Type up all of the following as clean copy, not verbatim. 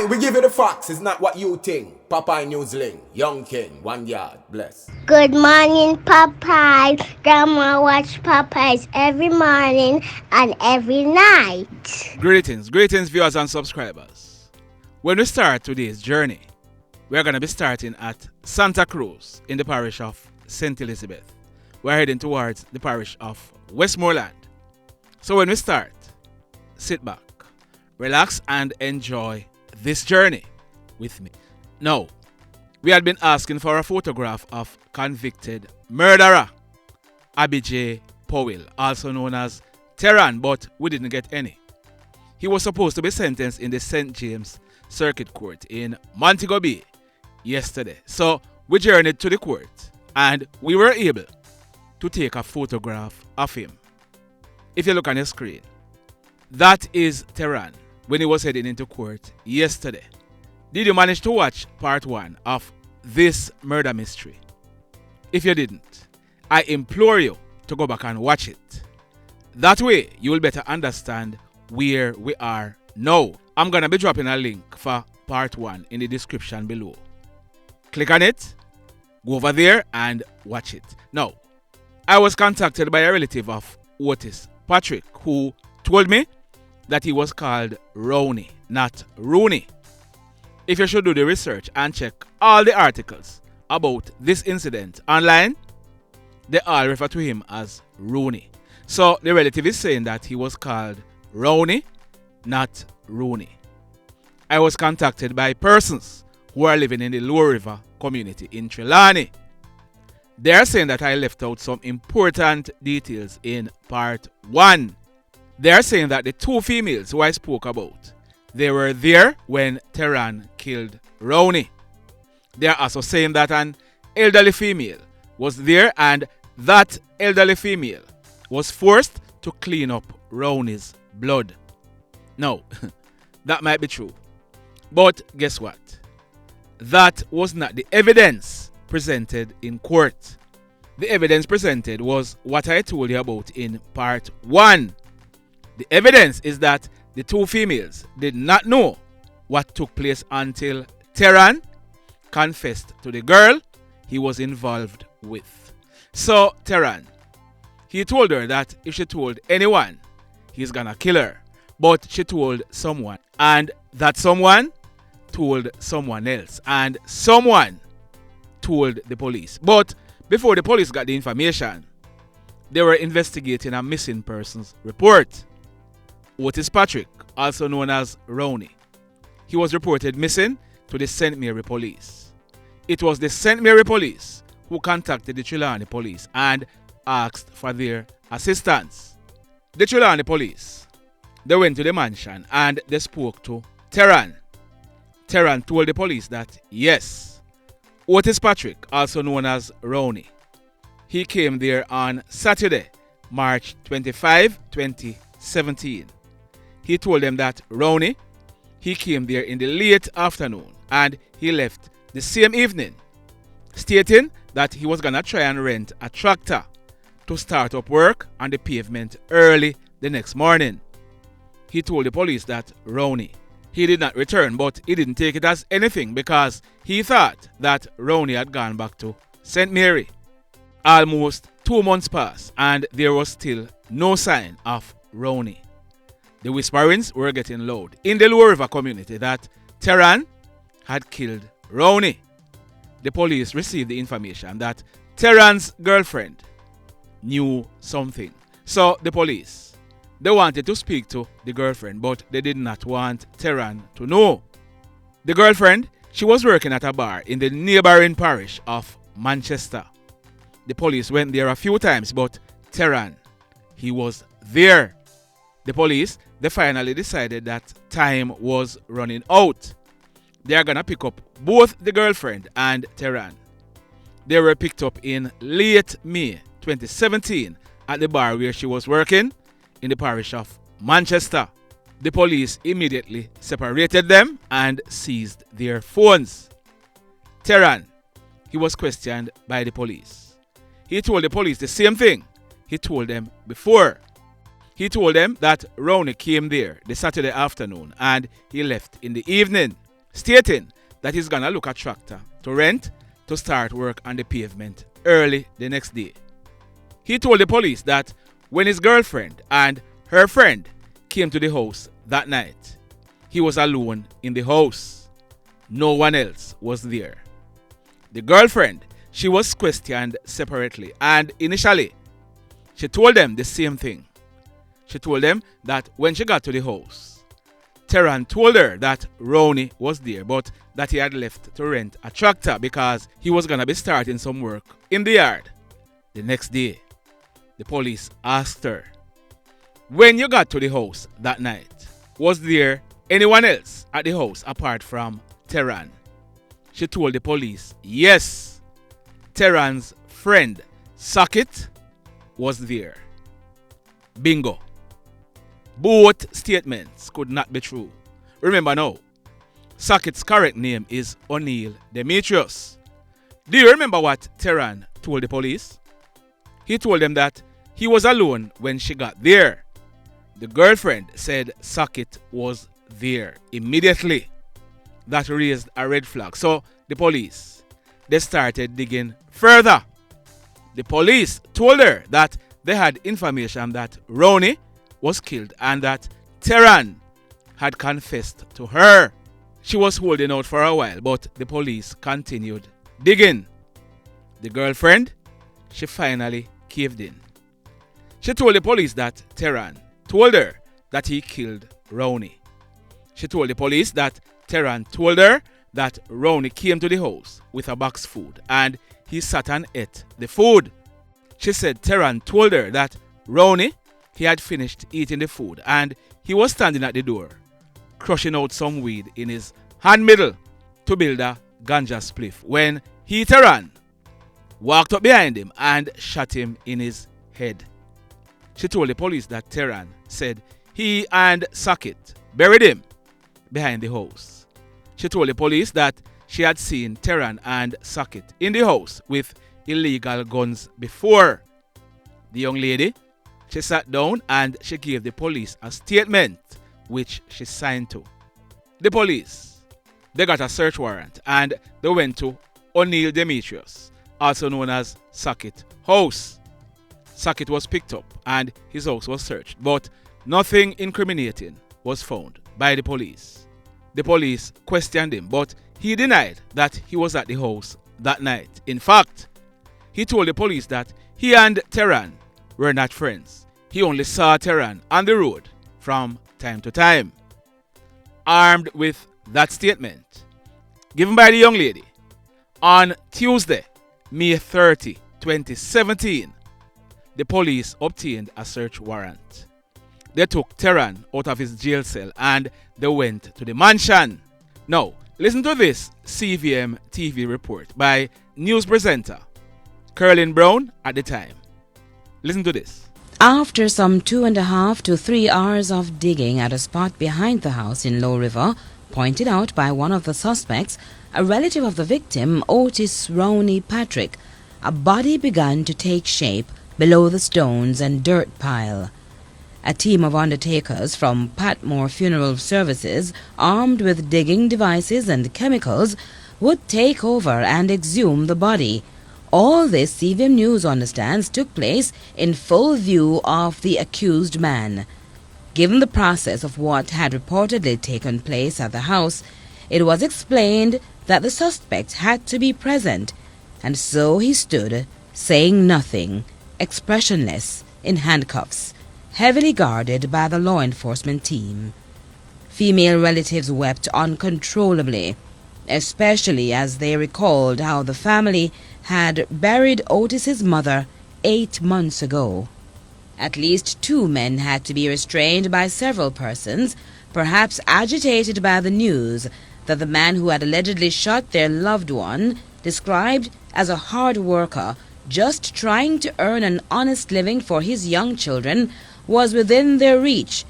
Aye, we give you the facts. It's not what you think. Popeye Newsling, Young King, 1 yard, bless. Good morning, Popeye. Grandma watch Popeyes every morning and every night. Greetings, viewers and subscribers. When we start today's journey, we're going to be starting at Santa Cruz in the parish of St. Elizabeth. We're heading towards the parish of Westmoreland. So when we start, sit back, relax and enjoy this journey with me. Now, we had been asking for a photograph of convicted murderer Abejay Powell, also known as Terran, but we didn't get any. He was supposed to be sentenced in the St. James Circuit Court in Montego Bay yesterday. So we journeyed to the court and we were able to take a photograph of him. If you look on your screen, that is Terran when he was heading into court yesterday. Did you manage to watch part 1 of this murder mystery? If you didn't, I implore you to go back and watch it. That way, you will better understand where we are now. I'm going to be dropping a link for part 1 in the description below. Click on it, go over there and watch it. Now, I was contacted by a relative of Otis, Patrick, who told me that he was called Rowney, not Rooney. If you should do the research and check all the articles about this incident online, they all refer to him as Rooney. So the relative is saying that he was called Rowney, not Rooney. I was contacted by persons who are living in the Lowe River community in Trelawney. They are saying that I left out some important details in part 1. They are saying that the 2 females who I spoke about, they were there when Terran killed Rowney. They are also saying that an elderly female was there and that elderly female was forced to clean up Rowney's blood. Now, that might be true. But guess what? That was not the evidence presented in court. The evidence presented was what I told you about in part 1. The evidence is that the 2 females did not know what took place until Terran confessed to the girl he was involved with. So Terran, he told her that if she told anyone, he's gonna kill her. But she told someone, and that someone told someone else, and someone told the police. But before the police got the information, they were investigating a missing persons report. Otis Patrick, also known as Rowney, he was reported missing to the St. Mary police. It was the St. Mary police who contacted the Trelawney police and asked for their assistance. The Trelawney police, they went to the mansion and they spoke to Terran. Terran told the police that yes, Otis Patrick, also known as Rowney, he came there on Saturday, March 25, 2017. He told them that Rowney, he came there in the late afternoon and he left the same evening, stating that he was going to try and rent a tractor to start up work on the pavement early the next morning. He told the police that Rowney, he did not return, but he didn't take it as anything because he thought that Rowney had gone back to St. Mary. Almost 2 months passed and there was still no sign of Rowney. The whisperings were getting loud in the Lowe River community that Terran had killed Rowney. The police received the information that Terran's girlfriend knew something. So the police, they wanted to speak to the girlfriend, but they did not want Terran to know. The girlfriend, she was working at a bar in the neighboring parish of Manchester. The police went there a few times, but Terran, he was there. The police, they finally decided that time was running out. They are gonna pick up both the girlfriend and Terran. They were picked up in late May 2017 at the bar where she was working in the parish of Manchester. The police immediately separated them and seized their phones. Terran, he was questioned by the police. He told the police the same thing he told them before. He told them that Rowney came there the Saturday afternoon and he left in the evening. stating that he's gonna look a tractor to rent to start work on the pavement early the next day. He told the police that when his girlfriend and her friend came to the house that night, he was alone in the house. No one else was there. The girlfriend, she was questioned separately, and initially, she told them the same thing. She told them that when she got to the house, Terran told her that Ronnie was there, but that he had left to rent a tractor because he was going to be starting some work in the yard. The next day, the police asked her, when you got to the house that night, was there anyone else at the house apart from Terran? She told the police, yes, Terran's friend, Socket, was there. Bingo. Both statements could not be true. Remember now, Socket's correct name is O'Neal Demetrius. Do you remember what Terran told the police? He told them that he was alone when she got there. The girlfriend said Socket was there immediately. That raised a red flag. So the police, they started digging further. The police told her that they had information that Ronnie was killed and that Terran had confessed to her. She was holding out for a while, but the police continued digging. The girlfriend, she finally caved in. She told the police that Terran told her that he killed Ronnie. She told the police that Terran told her that Ronnie came to the house with a box food and he sat and ate the food. She said Terran told her that Ronnie, he had finished eating the food and he was standing at the door, crushing out some weed in his hand middle to build a ganja spliff when he, Terran, walked up behind him and shot him in his head. She told the police that Terran said he and Socket buried him behind the house. She told the police that she had seen Terran and Socket in the house with illegal guns before. The young lady, she sat down and she gave the police a statement which she signed to. The police, they got a search warrant and they went to O'Neal Demetrius, also known as Socket house. Socket was picked up and his house was searched, but nothing incriminating was found by the police. The police questioned him, but he denied that he was at the house that night. In fact, he told the police that he and Terran were not friends. He only saw Terran on the road from time to time. Armed with that statement given by the young lady, on Tuesday, May 30, 2017, the police obtained a search warrant. They took Terran out of his jail cell and they went to the mansion. Now, listen to this CVM TV report by news presenter Curlin Brown at the time. Listen to this. After some 2.5 to 3 hours of digging at a spot behind the house in Lowe River, pointed out by one of the suspects, a relative of the victim, Otis Ronnie Patrick, a body began to take shape below the stones and dirt pile. A team of undertakers from Patmore Funeral Services, armed with digging devices and chemicals, would take over and exhume the body. All this, CVM News understands, took place in full view of the accused man. Given the process of what had reportedly taken place at the house, it was explained that the suspect had to be present, and so he stood, saying nothing, expressionless, in handcuffs, heavily guarded by the law enforcement team. Female relatives wept uncontrollably, especially as they recalled how the family had buried Otis's mother 8 months ago. At least 2 men had to be restrained by several persons, perhaps agitated by the news that the man who had allegedly shot their loved one, described as a hard worker just trying to earn an honest living for his young children, was within their reach,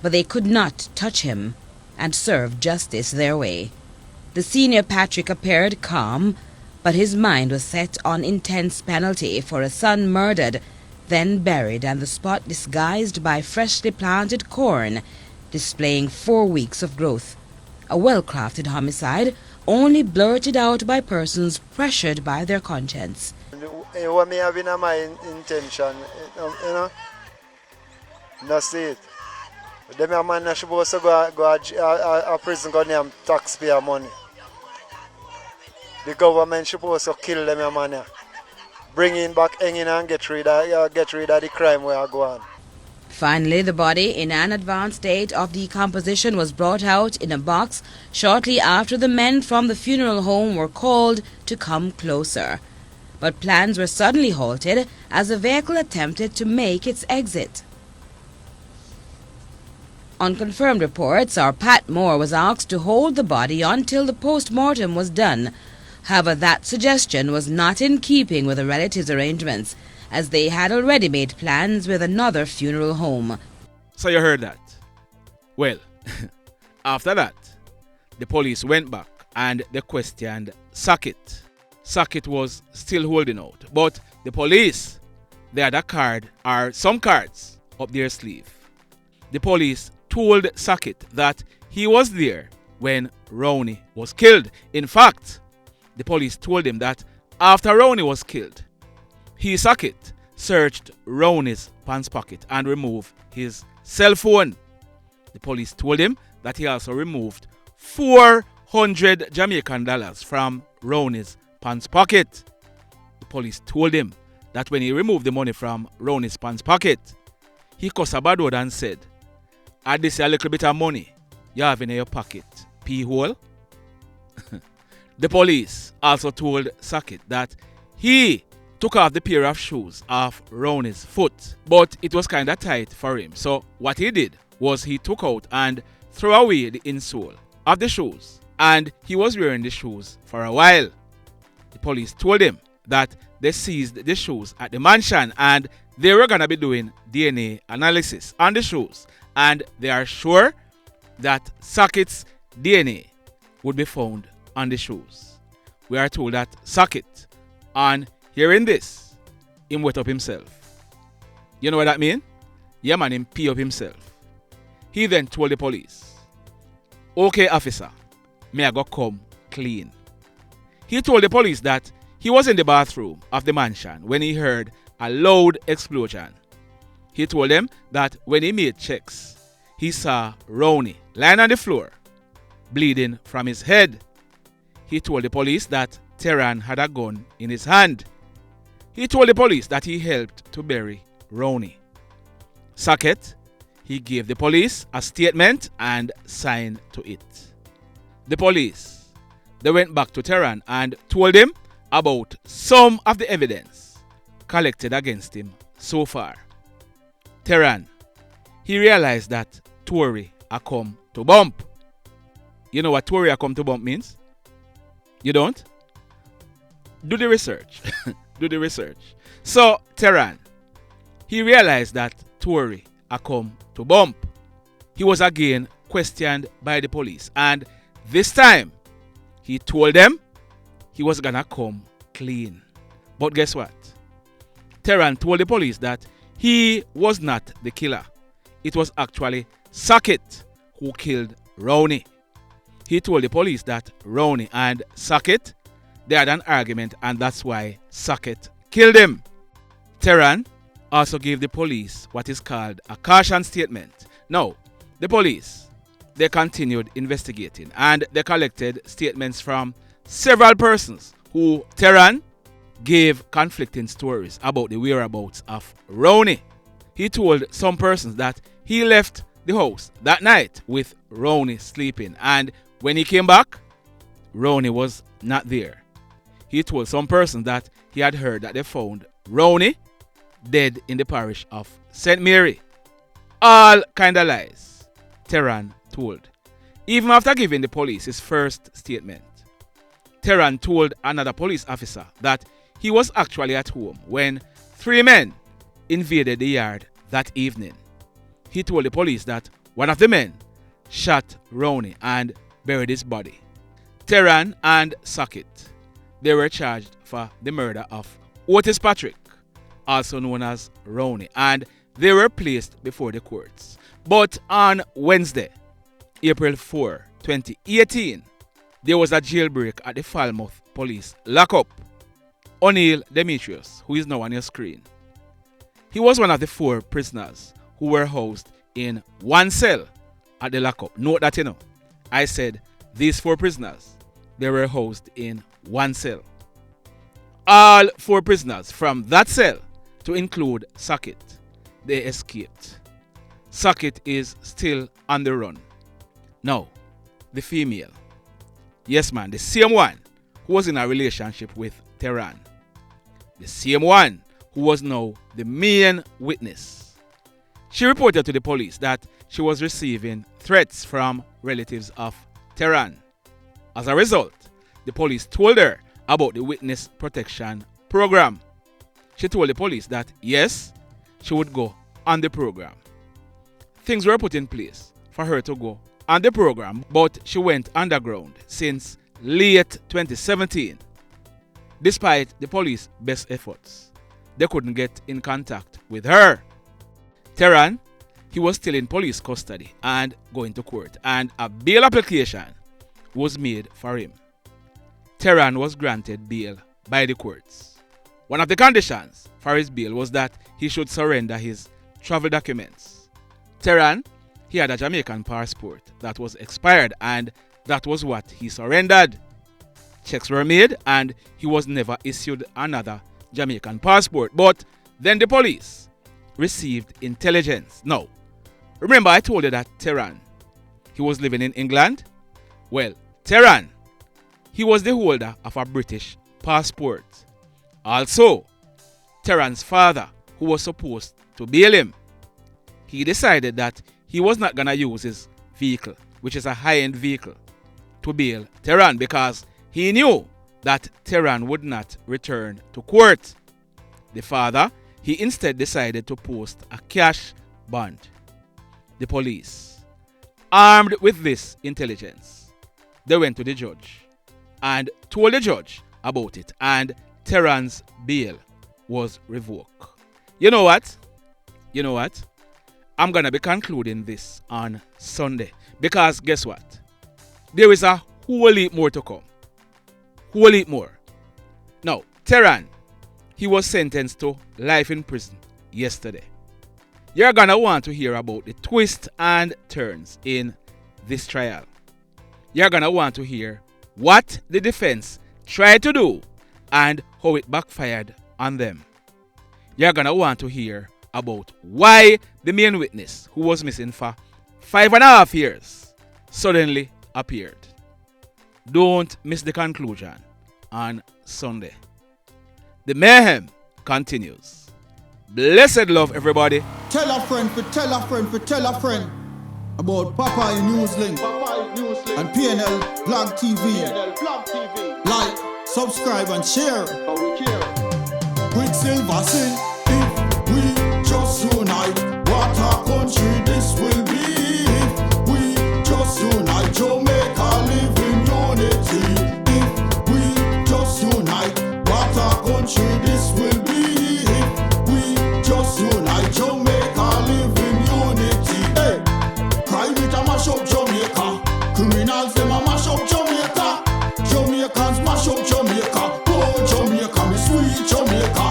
but they could not touch him and serve justice their way. The senior Patrick appeared calm, but his mind was set on intense penalty for a son murdered, then buried, and the spot disguised by freshly planted corn, displaying 4 weeks of growth. A well-crafted homicide only blurted out by persons pressured by their conscience. What me have in my intention, that's it. Them a man not supposed to go a prison because they have taxpayer money. The government supposed to kill them a man. Bring in back hanging and get rid of the crime where I go on. Finally, the body in an advanced state of decomposition was brought out in a box shortly after the men from the funeral home were called to come closer. But plans were suddenly halted as the vehicle attempted to make its exit. On confirmed reports, our Pat Moore was asked to hold the body until the post-mortem was done. However, that suggestion was not in keeping with the relatives' arrangements, as they had already made plans with another funeral home. So you heard that? Well, after that, the police went back and they questioned Sackett. Sackett was still holding out, but the police, they had a card or some cards up their sleeve. The police told Sackett that he was there when Rowney was killed. In fact, the police told him that after Rowney was killed, he, Sackett, searched Rowney's pants pocket and removed his cell phone. The police told him that he also removed 400 Jamaican dollars from Rowney's pants pocket. The police told him that when he removed the money from Rowney's pants pocket, he cussed a bad word and said, "I this a little bit of money you have in your pocket, pee hole." The police also told Sackett that he took off the pair of shoes off Rowney's foot, but it was kind of tight for him. So what he did was he took out and threw away the insole of the shoes, and he was wearing the shoes for a while. The police told him that they seized the shoes at the mansion and they were going to be doing DNA analysis on the shoes, and they are sure that Sackett's DNA would be found on the shoes. We are told that Sackett, on hearing this, him wet up himself. You know what that mean? Yeah man, him pee up himself. He then told the police, "Okay officer, may I go come clean." He told the police that he was in the bathroom of the mansion when he heard a loud explosion. He told them that when he made checks, he saw Rowney lying on the floor, bleeding from his head. He told the police that Terran had a gun in his hand. He told the police that he helped to bury Rowney. Sackett, he gave the police a statement and signed to it. The police, they went back to Terran and told him about some of the evidence collected against him so far. Terran, he realized that Tory a come to bump. You know what Tory a come to bump means? You don't? Do the research. Do the research. So, Terran, he realized that Tory a come to bump. He was again questioned by the police, and this time he told them he was gonna come clean. But guess what? Terran told the police that he was not the killer. It was actually Sackett who killed Rowney. He told the police that Rowney and Sackett, they had an argument and that's why Sackett killed him. Terran also gave the police what is called a caution statement. Now, the police, they continued investigating and they collected statements from several persons who Terran gave conflicting stories about the whereabouts of Rowney. He told some persons that he left the house that night with Rowney sleeping, and when he came back, Rowney was not there. He told some persons that he had heard that they found Rowney dead in the parish of St. Mary. All kind of lies, Terran told. Even after giving the police his first statement, Terran told another police officer that he was actually at home when 3 men invaded the yard that evening. He told the police that one of the men shot Rowney and buried his body. Terran and Sackett, they were charged for the murder of Otis Patrick, also known as Rowney, and they were placed before the courts. But on Wednesday, April 4, 2018, there was a jailbreak at the Falmouth police lockup. O'Neil Demetrius, who is now on your screen, he was one of the 4 prisoners who were housed in one cell at the lockup. Note that, I said these 4 prisoners, they were housed in one cell. All 4 prisoners from that cell, to include Socket, they escaped. Socket is still on the run. Now, the female. Yes, man, the same one who was in a relationship with Tehran. The same one who was now the main witness. She reported to the police that she was receiving threats from relatives of Tehran. As a result, the police told her about the witness protection program. She told the police that yes, she would go on the program. Things were put in place for her to go on the program, but she went underground since late 2017. Despite the police's best efforts, they couldn't get in contact with her. Tehran, he was still in police custody and going to court, and a bail application was made for him. Tehran was granted bail by the courts. One of the conditions for his bail was that he should surrender his travel documents. Tehran, he had a Jamaican passport that was expired, and that was what he surrendered. Checks were made and he was never issued another Jamaican passport. But then the police received intelligence. Now, remember I told you that Tehran, he was living in England? Well, Tehran, he was the holder of a British passport. Also, Tehran's father, who was supposed to bail him, he decided that he was not going to use his vehicle, which is a high-end vehicle, to bail Tehran because he knew that Tehran would not return to court. The father, he instead decided to post a cash bond. The police, armed with this intelligence, they went to the judge and told the judge about it, and Tehran's bail was revoked. You know what? I'm going to be concluding this on Sunday because guess what? There is a whole heap more to come. Whole heap more. Now, Tehran, he was sentenced to life in prison yesterday. You're going to want to hear about the twists and turns in this trial. You're going to want to hear what the defense tried to do and how it backfired on them. You're going to want to hear about why the main witness, who was missing for 5.5 years, suddenly appeared. Don't miss the conclusion on Sunday. The mayhem continues. Blessed love, everybody. Tell a friend for tell a friend for tell a friend about Powell Newslink and PNL Blog TV. Like, subscribe and share. Quicksilver sing, if we just unite, what a country this will be. If we just unite, Jamaica live in unity. If we just unite, what a country this will be. If we just unite, Jamaica live in unity. Hey, crime it a mash up Jamaica. Criminals them a mash up Jamaica. Jamaicans mash up Jamaica. Oh Jamaica, me sweet Jamaica.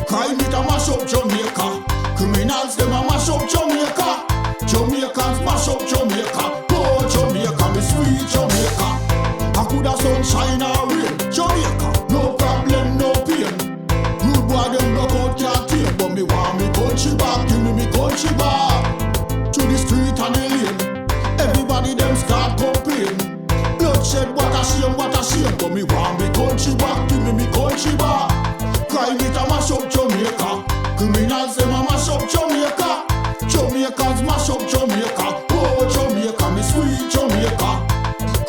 Crime it a mash up Jamaica. Criminals them a mash up Jamaica. Jamaicans mash up Jamaica. Oh Jamaica, me sweet Jamaica. I coulda sunshine or rain. Jamaica, no problem, no pain. Rude boy them knock out can't tame, but me want me country back. Give me country back. To the street and the lane, everybody them start complain. Bloodshed, what a shame, but me want me country back. Give me country back. Crime it a mash up Jamaica. Criminals them a mash up Jamaica. Jamaicans mash up Jamaica. Oh Jamaica, me sweet Jamaica.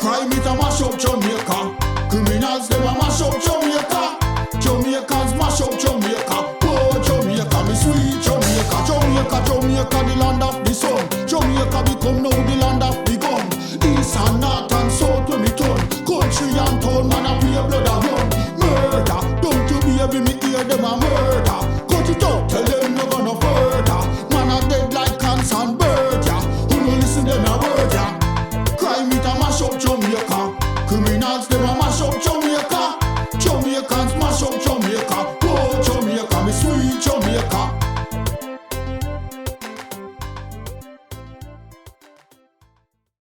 Crime it a mash up Jamaica. Criminals them a mash up Jamaica. Jamaicans mash up Jamaica. Oh Jamaica, me sweet Jamaica. Jamaica, Jamaica, the land of the sun. Jamaica become now the land of the gun. East and north and south when me turn. Country and town, man a pay blood a run. Murder, don't you baby me hear them a murder. Cut it out, tell them no gonna further. Man a dead like cans and bird, yeah. Who no listen them a word, yeah. Crime it a mash up Jamaica. Criminals them a mash up Jamaica.